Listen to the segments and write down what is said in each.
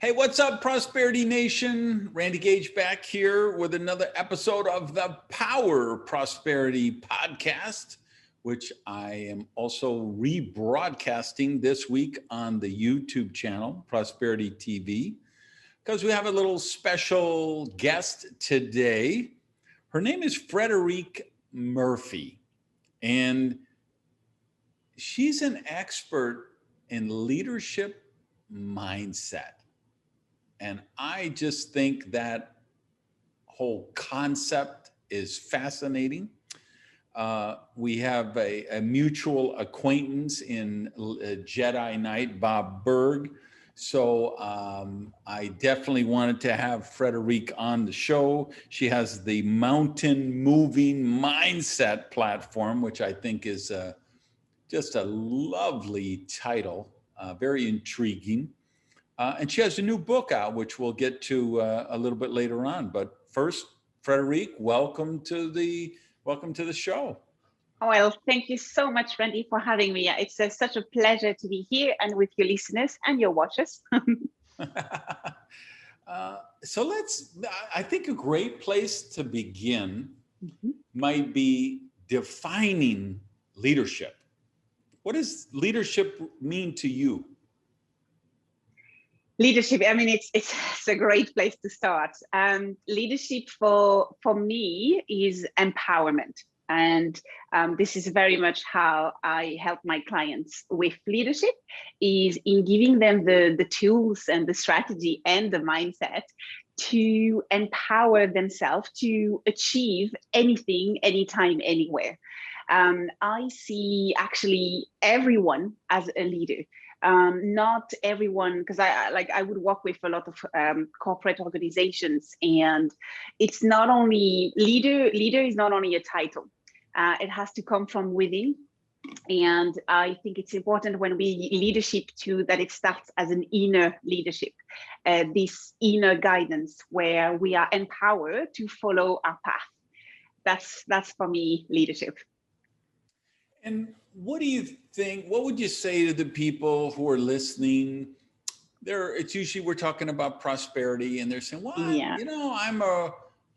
Hey, what's up, Prosperity Nation? Randy Gage back here with another episode of the Power Prosperity Podcast, which I am also rebroadcasting this week on the YouTube channel, Prosperity TV, because we have a little special guest today. Her name is Frederic Murphy, and she's an expert in leadership mindset. And I just think that whole concept is fascinating. We have a mutual acquaintance in Jedi Knight, Bob Berg. So I definitely wanted to have Frederique on the show. She has the Mountain Moving Mindset platform, which I think is just a lovely title, very intriguing. And she has a new book out, which we'll get to a little bit later on. But first, Frederique, welcome to the show. Well, thank you so much, Randy, for having me. It's such a pleasure to be here and with your listeners and your watchers. So I think a great place to begin might be defining leadership. What does leadership mean to you? Leadership, I mean, it's a great place to start. Leadership for me is empowerment. And this is very much how I help my clients with leadership, is in giving them the tools and the strategy and the mindset to empower themselves to achieve anything, anytime, anywhere. I see actually everyone as a leader. Not everyone, because I would work with a lot of corporate organizations, and it's not only leader is not only a title. It has to come from within. And I think it's important when we leadership too, that it starts as an inner leadership, this inner guidance where we are empowered to follow our path. That's for me, leadership. And what do you think? What would you say to the people who are listening? It's usually we're talking about prosperity, and they're saying, "Well, Yeah.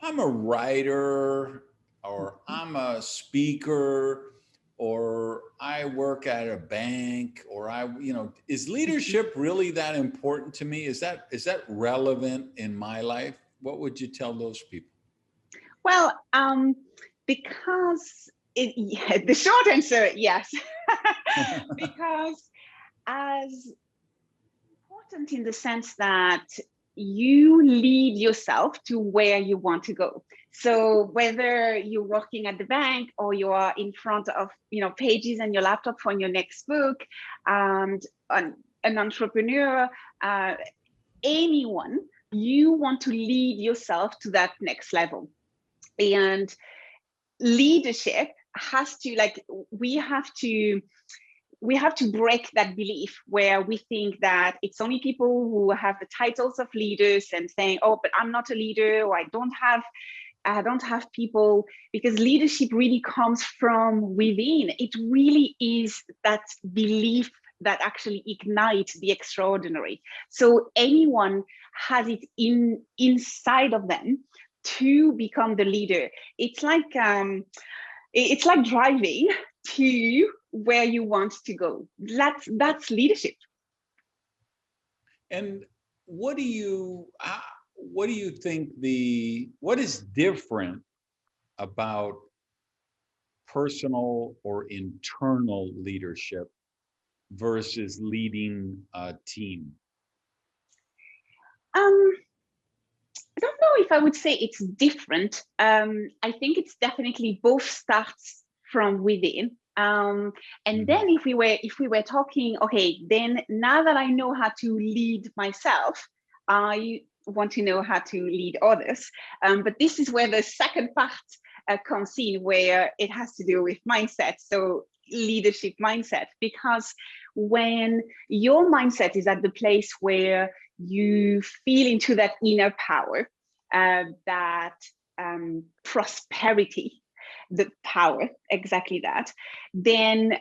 I'm a writer, or I'm a speaker, or I work at a bank, or is leadership really that important to me? Is that relevant in my life?" What would you tell those people? Well, because the short answer, yes, because as important in the sense that you lead yourself to where you want to go. So whether you're working at the bank or you are in front of pages and your laptop for your next book, and an entrepreneur, anyone, you want to lead yourself to that next level. And leadership has to, we have to break that belief where we think that it's only people who have the titles of leaders and saying, "Oh, but I'm not a leader," or I don't have people, because leadership really comes from within. It really is that belief that actually ignites the extraordinary. So anyone has it inside of them to become the leader. It's like driving to where you want to go. That's leadership. And what do you think what is different about personal or internal leadership versus leading a team? I don't know if I would say it's different. I think it's definitely both starts from within. And then if we were talking, okay, then now that I know how to lead myself, I want to know how to lead others. But this is where the second part comes in, where it has to do with mindset. So leadership mindset, because when your mindset is at the place where you feel into that inner power, that prosperity, the power, exactly that, then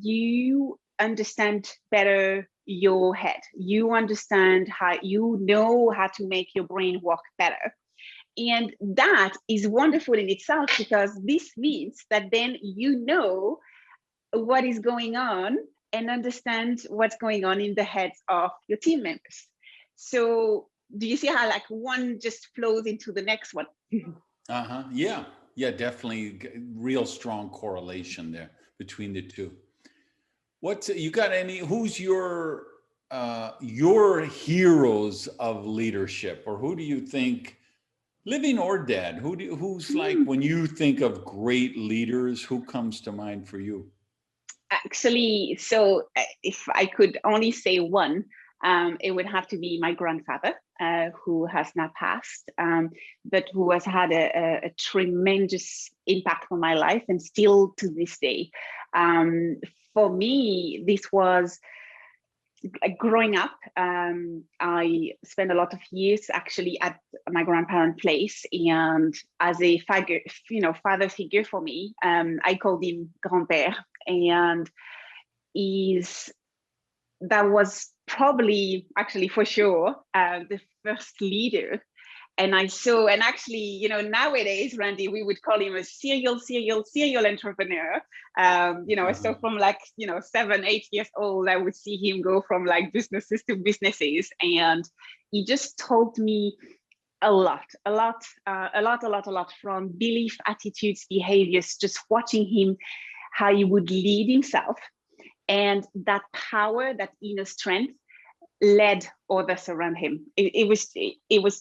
you understand better your head. You understand how to make your brain work better. And that is wonderful in itself, because this means that then you know what is going on and understand what's going on in the heads of your team members. So do you see how like one just flows into the next one? Yeah. Yeah, definitely. Real strong correlation there between the two. Who's your heroes of leadership, or who do you think, living or dead, who's like, when you think of great leaders, who comes to mind for you? Actually, so if I could only say one, it would have to be my grandfather, who has now passed, but who has had a tremendous impact on my life, and still to this day. For me, this was growing up. I spent a lot of years actually at my grandparents' place, and as a father figure for me, I called him grand-père, and that was probably, actually for sure, the first leader. And actually, nowadays, Randy, we would call him a serial entrepreneur. So from 7, 8 years old, I would see him go from like businesses to businesses. And he just taught me a lot from belief, attitudes, behaviors, just watching him, how he would lead himself. And that power, that inner strength, led others around him. It was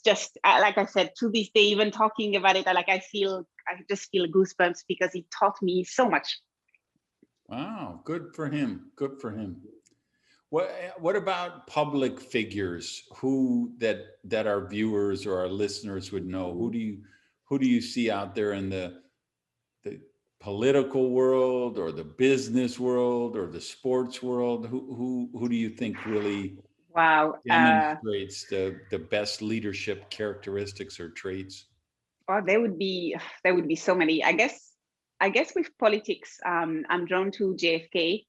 just, like I said, to this day, even talking about it, I just feel goosebumps, because he taught me so much. Wow, good for him. Good for him. What about public figures that our viewers or our listeners would know? Who do you see out there in the political world, or the business world, or the sports world? Who do you think really demonstrates the best leadership characteristics or traits? Well, there would be so many. I guess with politics, I'm drawn to JFK,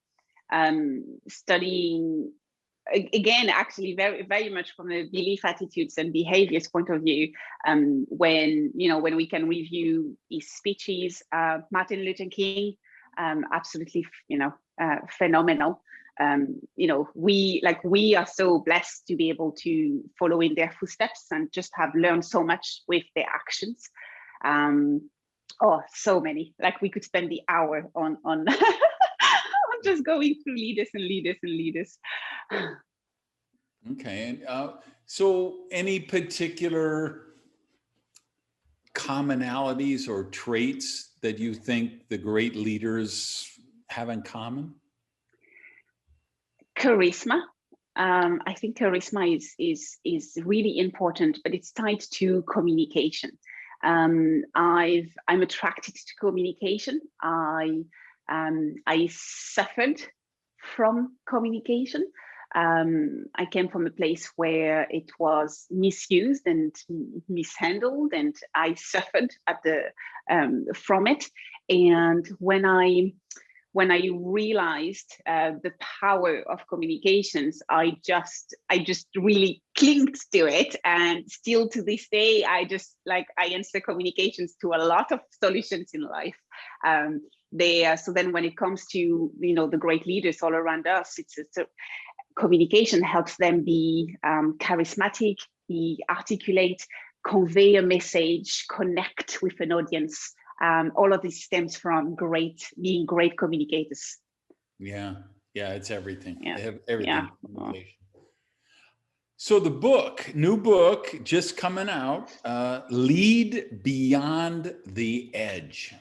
studying, again, actually very, very much from a belief, attitudes, and behaviors point of view. When we can review his speeches, Martin Luther King, absolutely, phenomenal. We are so blessed to be able to follow in their footsteps, and just have learned so much with their actions. So many. Like, we could spend the hour on on just going through leaders and leaders and leaders. Okay, and so any particular commonalities or traits that you think the great leaders have in common? Charisma. I think charisma is really important, but it's tied to communication. I'm attracted to communication. I suffered from communication. I came from a place where it was misused and mishandled, and I suffered from it. And when I realized the power of communications, I just really clinged to it, and still to this day, I answer communications to a lot of solutions in life. So then, when it comes to the great leaders all around us, it's communication helps them be charismatic, be articulate, convey a message, connect with an audience. All of this stems from being great communicators. Yeah, it's everything. Yeah. They have everything. Yeah. So the new book just coming out, Lead Beyond the Edge.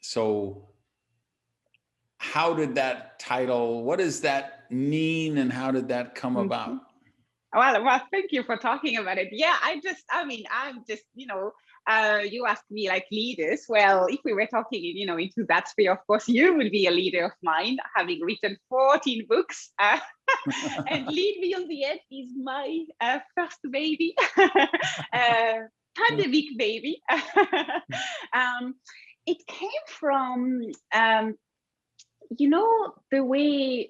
So how did that title, what does that mean, and how did that come about? Well, thank you for talking about it. Yeah, I'm just, you asked me like leaders. Well, if we were talking, into that sphere, of course, you would be a leader of mine, having written 14 books. And Lead Beyond the Edge is my first baby, pandemic baby. It came from, the way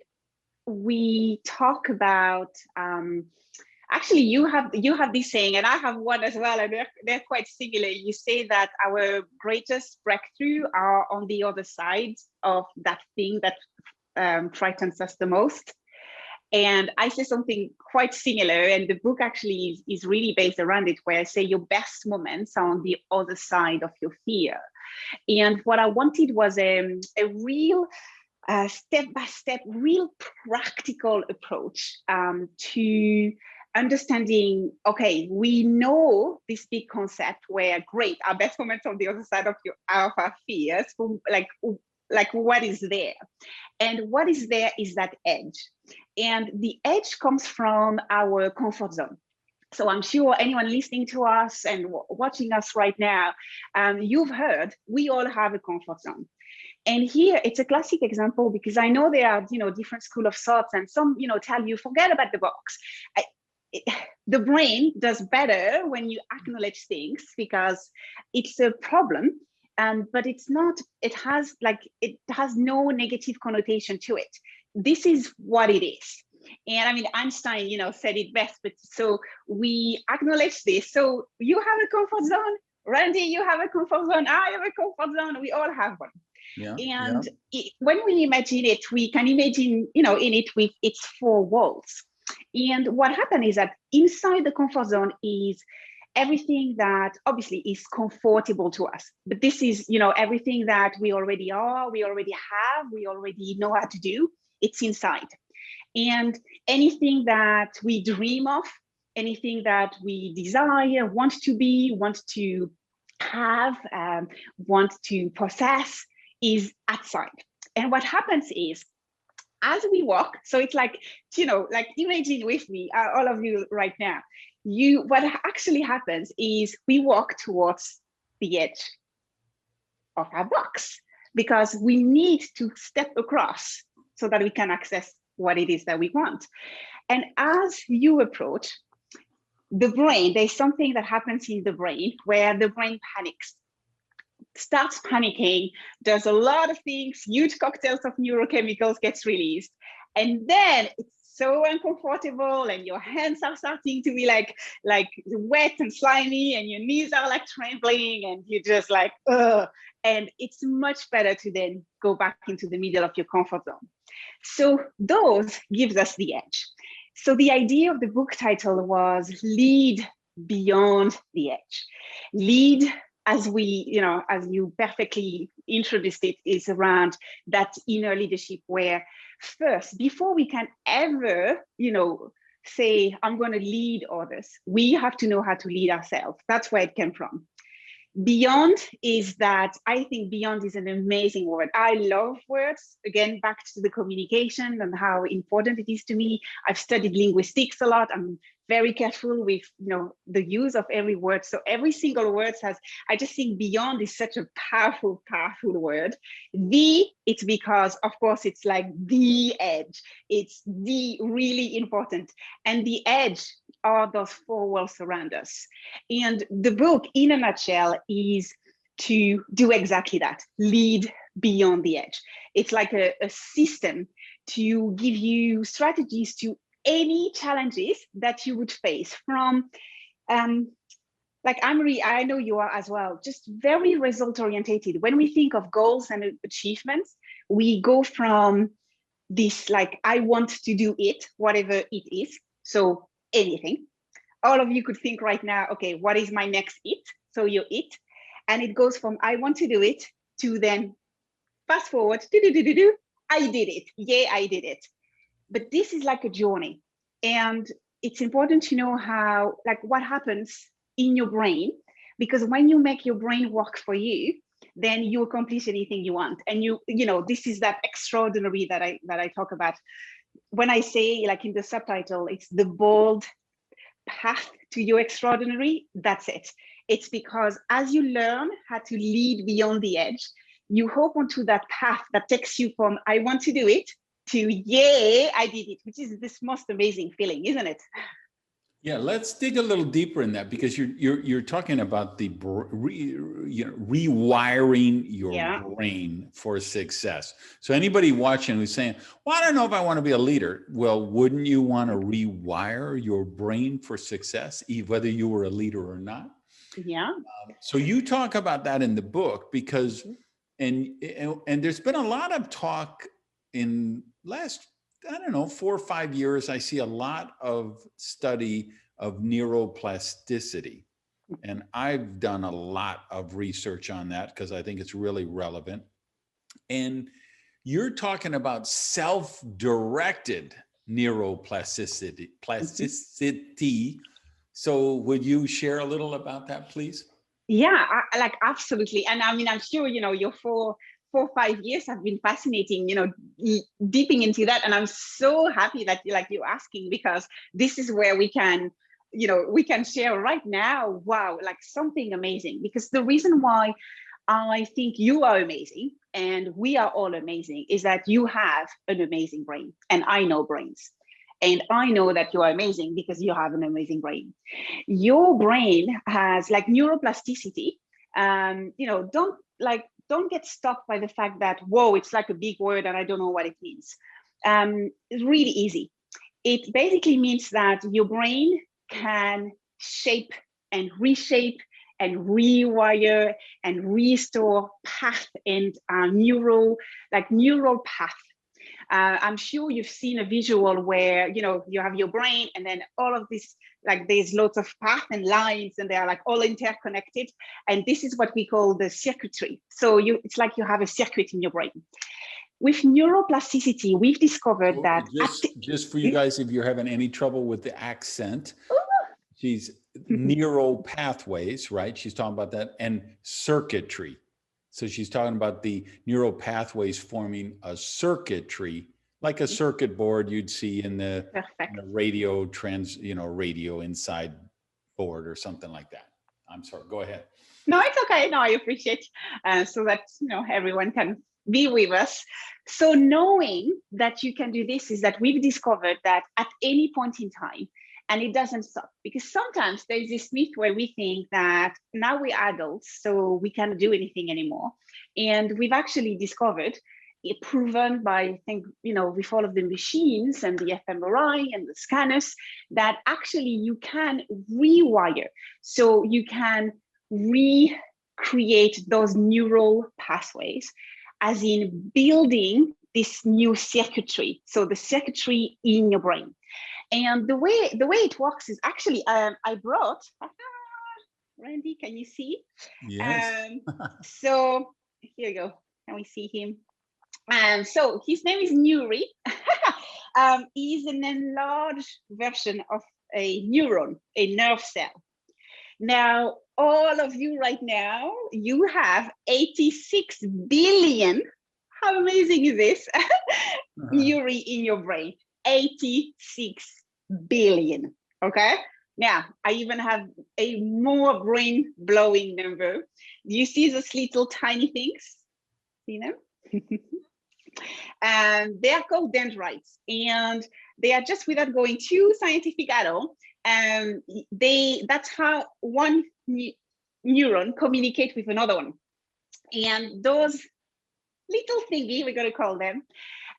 we talk about, actually, you have this saying, and I have one as well, and they're quite similar. You say that our greatest breakthrough are on the other side of that thing that frightens us the most. And I say something quite similar, and the book actually is really based around it, where I say your best moments are on the other side of your fear. And what I wanted was a real step-by-step, real practical approach to understanding, okay, we know this big concept where, great, our best moments on the other side of our fears, like what is there? And what is there is that edge. And the edge comes from our comfort zone. So I'm sure anyone listening to us and watching us right now, you've heard we all have a comfort zone. And here it's a classic example, because I know there are, different school of thoughts, and some, tell you, forget about the box. The brain does better when you acknowledge things, because it's a problem. But it's not, it has no negative connotation to it. This is what it is. And I mean, Einstein, said it best, but so we acknowledge this. So you have a comfort zone, Randy, you have a comfort zone, I have a comfort zone, we all have one. Yeah, and when we imagine it, we can imagine, in it with its four walls. And what happened is that inside the comfort zone is everything that obviously is comfortable to us. But this is, everything that we already are, we already have, we already know how to do, it's inside. And anything that we dream of, anything that we desire, want to be, want to have, want to possess, is outside. And what happens is, as we walk, so it's like, imagine with me, all of you right now, what actually happens is we walk towards the edge of our box, because we need to step across so that we can access what it is that we want. And as you approach the brain, there's something that happens in the brain where the brain panics, starts panicking, does a lot of things, huge cocktails of neurochemicals gets released. And then it's so uncomfortable, and your hands are starting to be like wet and slimy, and your knees are like trembling, and you're just like, ugh. And it's much better to then go back into the middle of your comfort zone. So those gives us the edge. So the idea of the book title was Lead Beyond the Edge. Lead, as you perfectly introduced it, is around that inner leadership, where first, before we can ever, say, I'm going to lead others, we have to know how to lead ourselves. That's where it came from. Beyond is that, I think beyond is an amazing word. I love words. Again, back to the communication and how important it is to me. I've studied linguistics a lot. I'm very careful with the use of every word. So every single word I just think beyond is such a powerful, powerful word. It's because, of course, it's like the edge. It's the really important. And the edge are those four walls around us. And the book, in a nutshell, is to do exactly that, lead beyond the edge. It's like a system to give you strategies to any challenges that you would face, from like Anne-Marie, I know you are as well, just very result orientated. When we think of goals and achievements, we go from this, like, I want to do it, whatever it is. So anything. All of you could think right now, okay, what is my next it? So you're it. And it goes from I want to do it to then fast forward, I did it. Yeah, I did it. But this is like a journey. And it's important to know how, like, what happens in your brain, because when you make your brain work for you, then you accomplish anything you want. And this is that extraordinary that I talk about. When I say, like in the subtitle, it's the bold path to your extraordinary, that's it. It's because as you learn how to lead beyond the edge, you hop onto that path that takes you from I want to do it to yeah, I did it, which is this most amazing feeling, isn't it? Yeah, let's dig a little deeper in that, because you're talking about the rewiring your Yeah. brain for success. So anybody watching who's saying, "Well, I don't know if I want to be a leader," well, wouldn't you want to rewire your brain for success, whether you were a leader or not? Yeah. So you talk about that in the book, because and there's been a lot of talk in last, I don't know, 4 or 5 years. I see a lot of study of neuroplasticity, and I've done a lot of research on that because I think it's really relevant. And you're talking about self-directed neuroplasticity. So would you share a little about that, please? Yeah, like absolutely. And I mean, I'm sure, your 4 or 5 years have been fascinating, deeping into that. And I'm so happy that you're asking, because this is where we can, we can share right now. Wow, like something amazing. Because the reason why I think you are amazing and we are all amazing is that you have an amazing brain. And I know brains. And I know that you are amazing because you have an amazing brain. Your brain has like neuroplasticity. Don't get stopped by the fact that, whoa, it's like a big word and I don't know what it means. It's really easy. It basically means that your brain can shape and reshape and rewire and restore path and neural path. I'm sure you've seen a visual where, you have your brain and then all of this, like there's lots of paths and lines and they are like all interconnected. And this is what we call the circuitry. So it's like you have a circuit in your brain. With neuroplasticity, we've discovered that just for you guys, if you're having any trouble with the accent, she's neural pathways, right? She's talking about that, and circuitry. So she's talking about the neural pathways forming a circuitry, like a circuit board you'd see in the radio radio inside board or something like that. I'm sorry, go ahead. No, it's okay. No, I appreciate so that everyone can be with us. So knowing that you can do this is that we've discovered that at any point in time, and it doesn't stop, because sometimes there's this myth where we think that now we're adults, so we can't do anything anymore. And we've actually discovered, proven by, I think, with all of the machines and the fMRI and the scanners, that actually you can rewire. So you can recreate those neural pathways, as in building this new circuitry. So the circuitry in your brain. And the way it works is actually, I brought, Randy, can you see? Yes. So here you go. Can we see him? So his name is Nuri. He's an enlarged version of a neuron, a nerve cell. Now, all of you right now, you have 86 billion. How amazing is this? Nuri in your brain. 86 billion. Okay. Now, I even have a more brain blowing number. Do you see those little tiny things? See them? And they are called dendrites, and they are, just without going too scientific at all, that's how one neuron communicates with another one. And those little thingy, we're going to call them,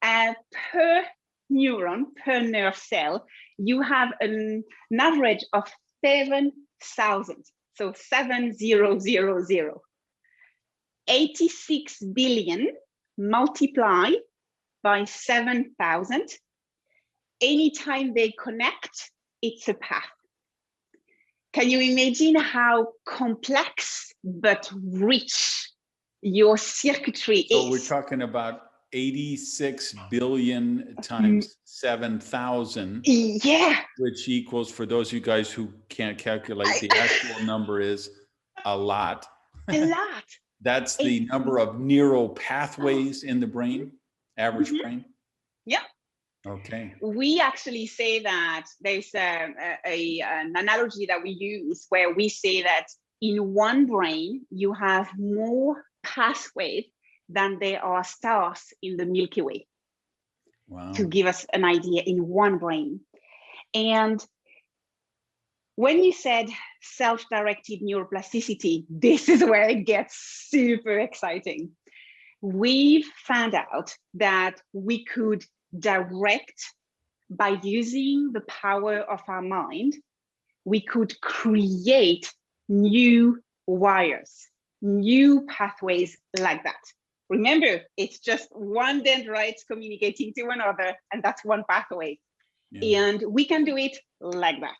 per neuron, per nerve cell, you have an average of 7,000. So 7,000. 86 billion multiply by 7,000. Anytime they connect, it's a path. Can you imagine how complex but rich your circuitry is? So we're talking about 86 billion times 7,000. Yeah. Which equals, for those of you guys who can't calculate, the actual number is a lot. A lot. That's the number of neural pathways in the brain, average brain? Yeah. Okay. We actually say that there's an analogy that we use where we say that in one brain, you have more pathways than there are stars in the Milky Way. Wow. To give us an idea, in one brain. And when you said self-directed neuroplasticity, this is where it gets super exciting. We've found out that we could direct, by using the power of our mind, we could create new wires, new pathways like that. Remember, it's just one dendrites communicating to another, and that's one pathway. Yeah. And we can do it like that.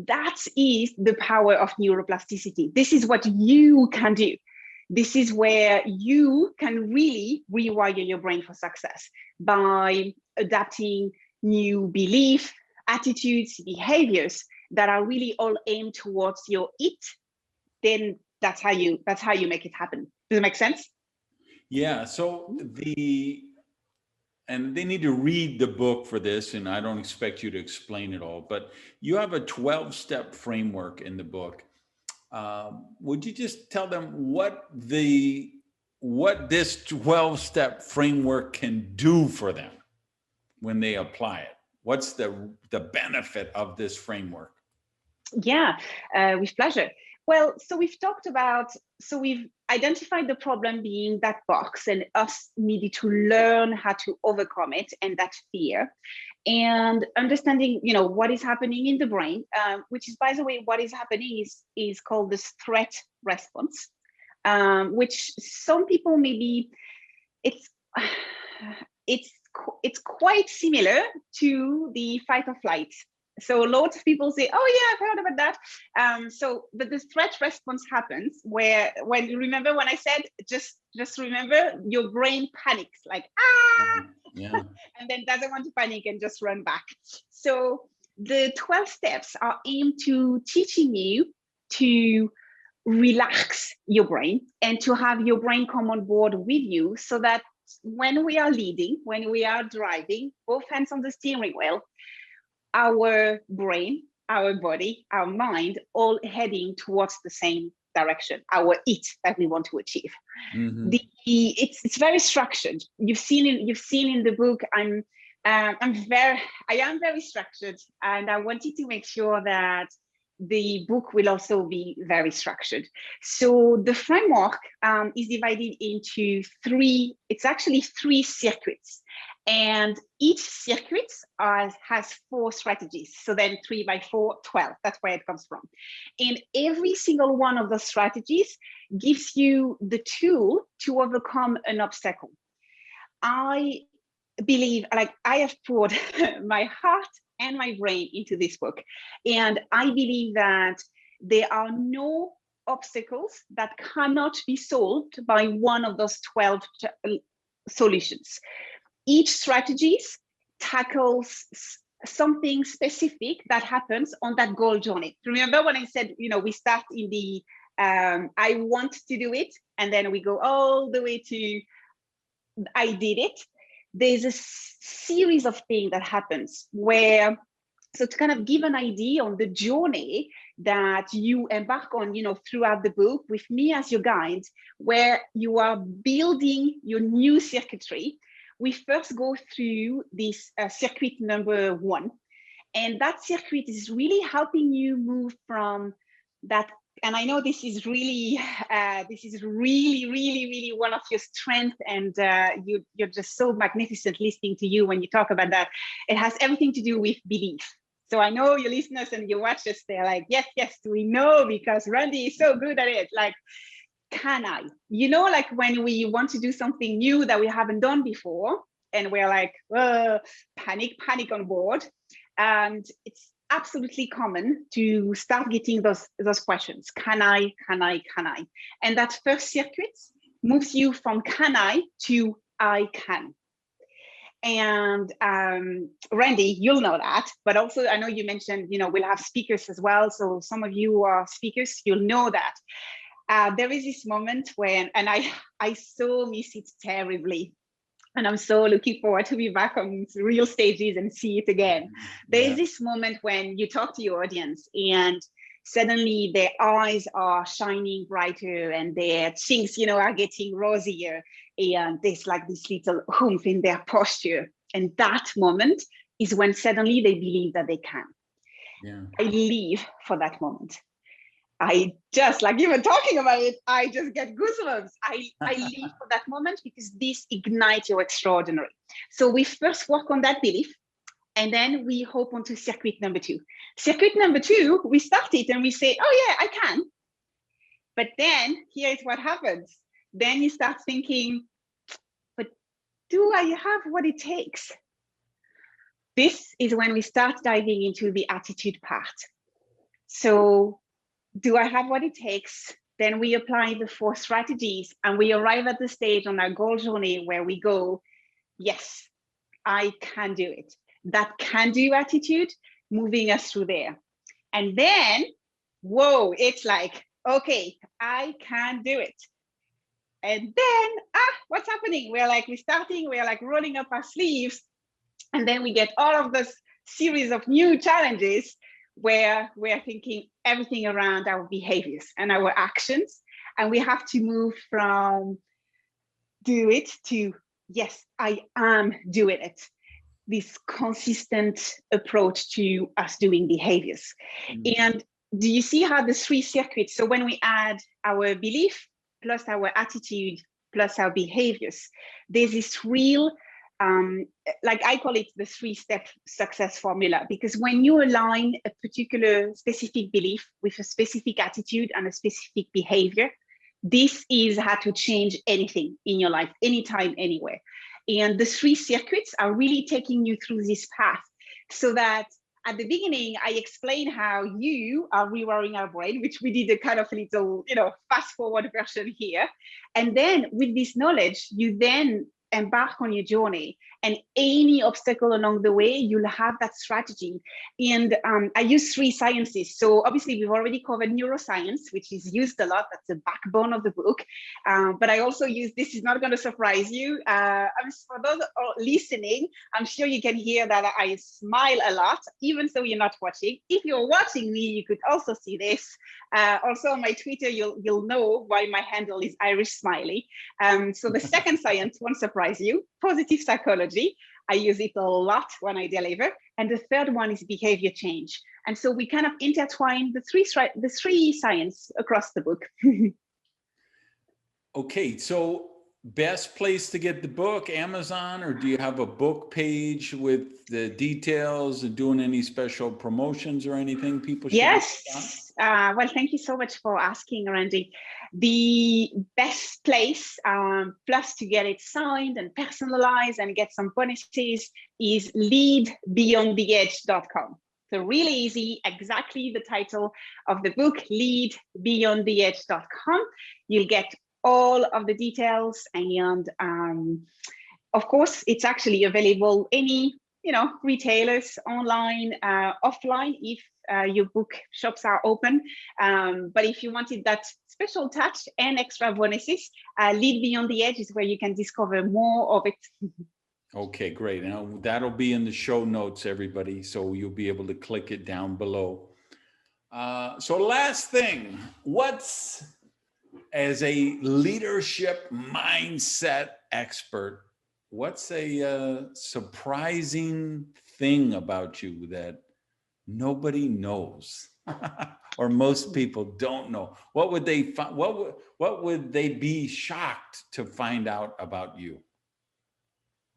That is the power of neuroplasticity. This is what you can do. This is where you can really rewire your brain for success by adapting new beliefs, attitudes, behaviors that are really all aimed towards your it. Then that's how you make it happen. Does it make sense? Yeah. So and they need to read the book for this, and I don't expect you to explain it all, but you have a 12-step framework in the book. Would you just tell them what this 12-step framework can do for them when they apply it? What's the benefit of this framework? Yeah, with pleasure. Well, so we've identified the problem being that box, and us needed to learn how to overcome it and that fear, and understanding, what is happening in the brain, which is, by the way, what is happening is called the threat response, which some people maybe it's quite similar to the fight or flight. So lots of people say, oh yeah, I've heard about that. But the threat response happens when I said, just remember, your brain panics, like, yeah. And then doesn't want to panic and just run back. So the 12 steps are aimed to teaching you to relax your brain and to have your brain come on board with you, so that when we are leading, when we are driving, both hands on the steering wheel, our brain, our body, our mind, all heading towards the same direction, our it that we want to achieve. Mm-hmm. It's very structured. You've seen in the book, I am very structured, and I wanted to make sure that the book will also be very structured. So the framework is divided into three circuits. And each circuit has 4 strategies. So then 3 by 4, 12. That's where it comes from. And every single one of those strategies gives you the tool to overcome an obstacle. I believe, I have poured my heart and my brain into this book. And I believe that there are no obstacles that cannot be solved by one of those 12 solutions. Each strategy tackles something specific that happens on that goal journey. Remember when I said, we start in the I want to do it, and then we go all the way to I did it. There's a series of things that happens so to kind of give an idea on the journey that you embark on, throughout the book with me as your guide, where you are building your new circuitry. We first go through this circuit number 1, and that circuit is really helping you move from that. And I know this is really, really one of your strengths, and you're just so magnificent listening to you when you talk about that. It has everything to do with belief. So I know your listeners and your watchers, they're like, yes, we know, because Randy is so good at it. Like, can I? Like when we want to do something new that we haven't done before, and we're like, panic on board. And it's absolutely common to start getting those questions. Can I? And that first circuit moves you from can I to I can. And Randy, you'll know that, but also I know you mentioned, we'll have speakers as well. So some of you who are speakers, you'll know that. There is this moment when, and I so miss it terribly, and I'm so looking forward to be back on real stages and see it again. There is this moment when you talk to your audience and suddenly their eyes are shining brighter and their cheeks, are getting rosier, and there's like this little oomph in their posture. And that moment is when suddenly they believe that they can. I live for that moment. I just, like even talking about it, I just get goosebumps. I live for that moment because this ignites your extraordinary. So we first work on that belief, and then we hop onto circuit number 2. Circuit number 2, we start it and we say, oh yeah, I can. But then here's what happens. Then you start thinking, but do I have what it takes? This is when we start diving into the attitude part. So do I have what it takes? Then we apply the 4 strategies and we arrive at the stage on our goal journey where we go, yes, I can do it. That can-do attitude moving us through there. And then, whoa, it's like, okay, I can do it. And then, what's happening? We're like rolling up our sleeves. And then we get all of this series of new challenges where we're thinking everything around our behaviors and our actions. And we have to move from do it to, yes, I am doing it. This consistent approach to us doing behaviors. And do you see how the 3 circuits, so when we add our belief plus our attitude plus our behaviors, there's this real, like I call it the 3-step success formula, because when you align a particular specific belief with a specific attitude and a specific behavior, this is how to change anything in your life, anytime, anywhere. And the 3 circuits are really taking you through this path, so that at the beginning, I explain how you are rewiring our brain, which we did a kind of little, fast forward version here. And then with this knowledge, you then embark on your journey, and any obstacle along the way, you'll have that strategy. And I use 3 sciences. So obviously we've already covered neuroscience, which is used a lot. That's the backbone of the book. But I also use, this is not going to surprise you. For those listening, I'm sure you can hear that I smile a lot, even though you're not watching. If you're watching me, you could also see this. Also on my Twitter, you'll know why my handle is Irish Smiley. So the second science won't surprise you, positive psychology. I use it a lot when I deliver. And the third one is behavior change. And so we kind of intertwine the three science across the book. Okay, so best place to get the book, Amazon, or do you have a book page with the details and doing any special promotions or anything people should? Yes. Well, thank you so much for asking, Randy. The best place, plus to get it signed and personalized and get some bonuses, is leadbeyondtheedge.com. So really easy, exactly the title of the book, leadbeyondtheedge.com. You'll get all of the details, and of course, it's actually available any retailers, online, offline, if your book shops are open. But if you wanted that special touch and extra bonuses, Lead Beyond the Edge is where you can discover more of it. Okay, great. Now that'll be in the show notes, everybody, so you'll be able to click it down below. So last thing, as a leadership mindset expert, what's a surprising thing about you that nobody knows or most people don't know? What would they what would they be shocked to find out about you?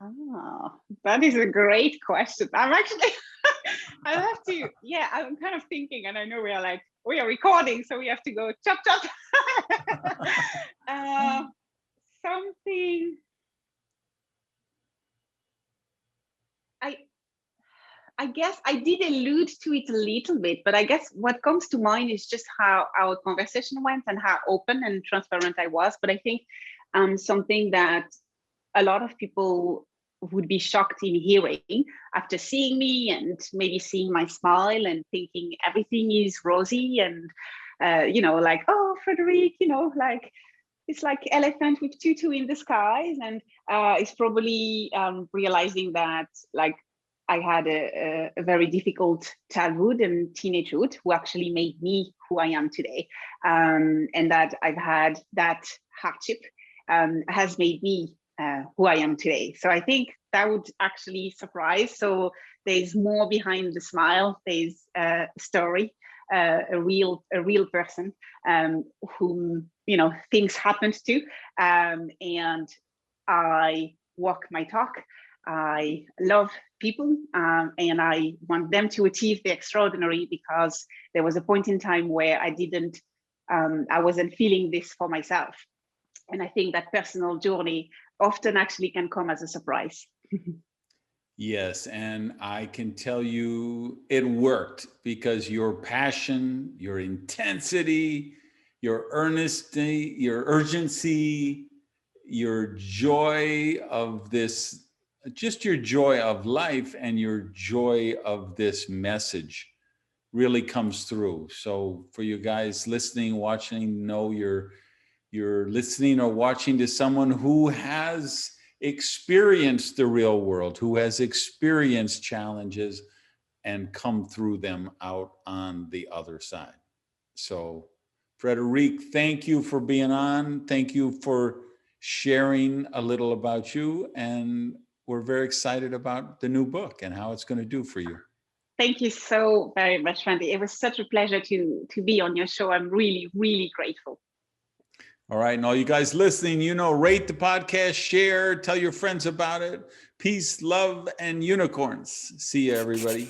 Oh, that is a great question. I'm actually I have to, I'm kind of thinking, and I know we are recording, so we have to go chop chop. Something I guess I did allude to it a little bit, but I guess what comes to mind is just how our conversation went and how open and transparent I was. But I think something that a lot of people would be shocked in hearing after seeing me and maybe seeing my smile and thinking everything is rosy and, like, oh, Frederique, like, it's like elephant with tutu in the skies. And it's probably realizing that, like, I had a very difficult childhood and teenagehood who actually made me who I am today. And that I've had that hardship has made me who I am today. So I think that would actually surprise. So there's more behind the smile. There's a story, a real person whom things happened to, and I walk my talk. I love people, and I want them to achieve the extraordinary, because there was a point in time where I wasn't feeling this for myself. And I think that personal journey often actually can come as a surprise. Yes, and I can tell you it worked, because your passion, your intensity, your earnesty, your urgency, your joy of this, just your joy of life and your joy of this message really comes through. So for you guys listening, watching, know you're listening or watching to someone who has experienced the real world, who has experienced challenges and come through them out on the other side. So, Frederique, thank you for being on. Thank you for sharing a little about you. And we're very excited about the new book and how it's going to do for you. Thank you so very much, Randy. It was such a pleasure to be on your show. I'm really, really grateful. All right. And all you guys listening, rate the podcast, share, tell your friends about it. Peace, love, and unicorns. See you, everybody.